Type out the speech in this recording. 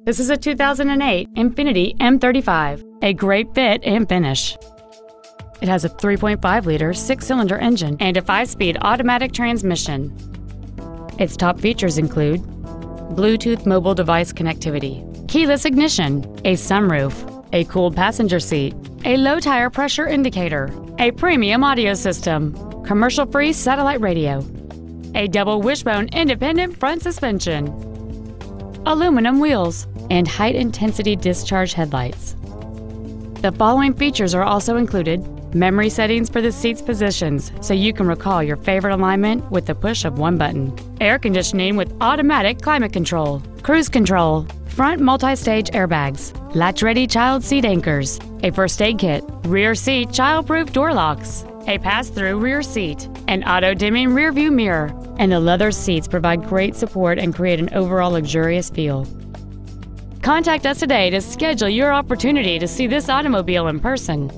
This is a 2008 Infiniti M35, a great fit and finish. It has a 3.5-liter six-cylinder engine and a 5-speed automatic transmission. Its top features include Bluetooth mobile device connectivity, keyless ignition, a sunroof, a cooled passenger seat, a low tire pressure indicator, a premium audio system, commercial-free satellite radio, a double wishbone independent front suspension, aluminum wheels, and high-intensity discharge headlights. The following features are also included: memory settings for the seat's positions so you can recall your favorite alignment with the push of one button, air conditioning with automatic climate control, cruise control, front multi-stage airbags, latch-ready child seat anchors, a first aid kit, rear seat child-proof door locks, a pass-through rear seat, an auto-dimming rear-view mirror, and the leather seats provide great support and create an overall luxurious feel. Contact us today to schedule your opportunity to see this automobile in person.